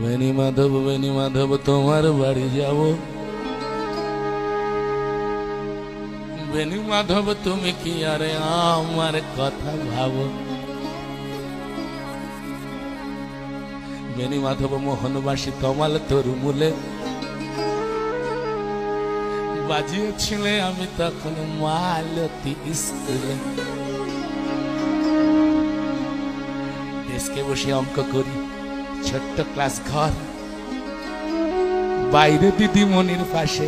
বেনি মাধব তোমার বাড়ি যাব। বেনি মাধব তুমি কি আরে আমার কথা ভাবো। বেনি মাধব মোহনবাসী তমাল তরুমূলে বাজিয়েছিলে আমি তখন মালতী স্কুলে। ডেস্কে বসে অঙ্ক করি, ছোট্ট ক্লাস ঘর, বাইরে দিদিমণির পাশে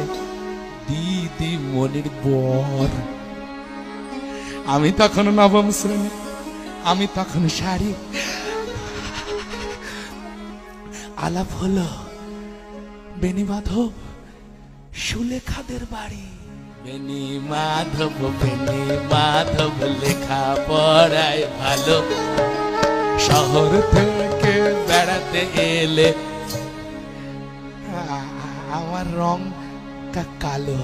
দিদিমণির বর। আমি তখন নবম শ্রেণী, আমি তখন শাড়ি। আলাপ হলো বেনি মাধব সুলেখাদের বাড়ি। বেনি মাধব লেখা পড়ায় ভালো, শহর থেকে বেড়াতে এলে আমার রং কালো।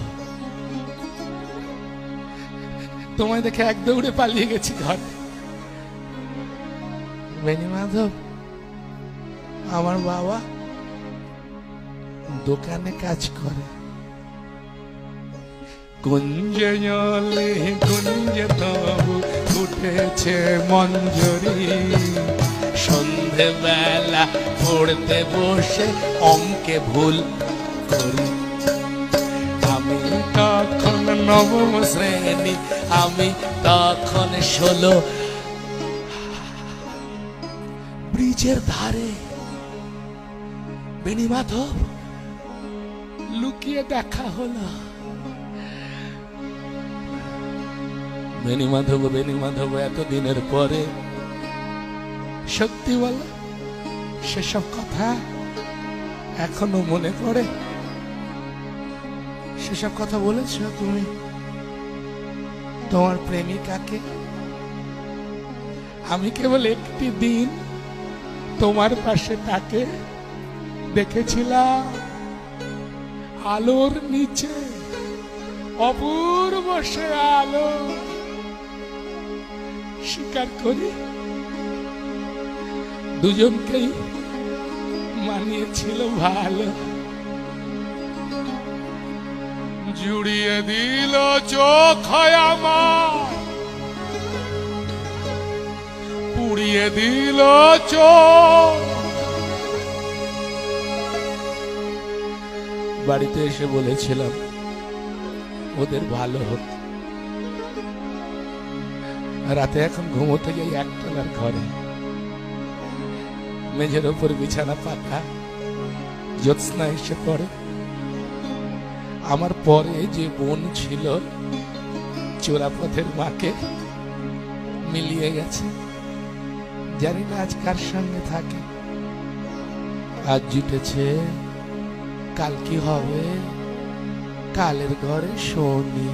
তোমায় দেখে এক দৌড়ে পালিয়ে গেছি ঘর। বেনি মাধব আমার বাবা দোকানে কাজ করে। কুঞ্জে জলে কুঞ্জে তবু উঠেছে মঞ্জরি, সন্ধেবেলা পড়তে বসে অঙ্কে ভুল করি। আমি তখন নবম শ্রেণী, আমি তখন 16। ব্রিজের ধারে বেনি মাধব লুকিয়ে দেখা হলো। বেনি মাধব এতদিনের পরে সত্যি বলো, সেসব কথা এখনো মনে পড়ে? সেসব কথা বলেছ তুমি তোমার প্রেমিকাকে? আমি কেবল একটি দিন তোমার পাশে তাকে দেখেছিলাম, আলোর নিচে, অপূর্ব সে আলো। স্বীকার করি দুজনকেই মানিয়েছিল ভালো। জুড়িয়ে দিল চোখ আমার, পুড়িয়ে দিল চোখ। বাড়িতে এসে বলেছিলাম ওদের ভালো হতো। রাতে এখন ঘুমোতে যাই একতলার ঘরে, মেঝের ওপর বিছানা পাতা, জ্যোৎস্না এসে পড়ে। আমার পরে যে বোন ছিল চোরাপথের মাকে মিলিয়ে গেছে, জানি না আজ কার সঙ্গে থাকে। আজ জুটেছে, কাল কি হবে, কালের ঘরে শনি।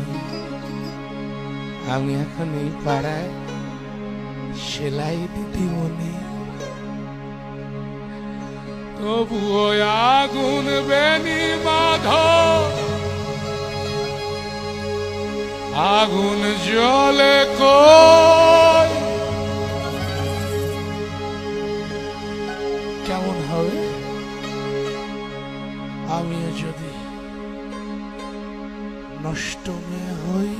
আমি এখন এই পাড়ায় সেলাই দিদিমণি। তবুও আগুন বেনি মাধব, আগুন জ্বলে কই। কেমন হবে আমিও যদি নষ্ট মেয়ে হই?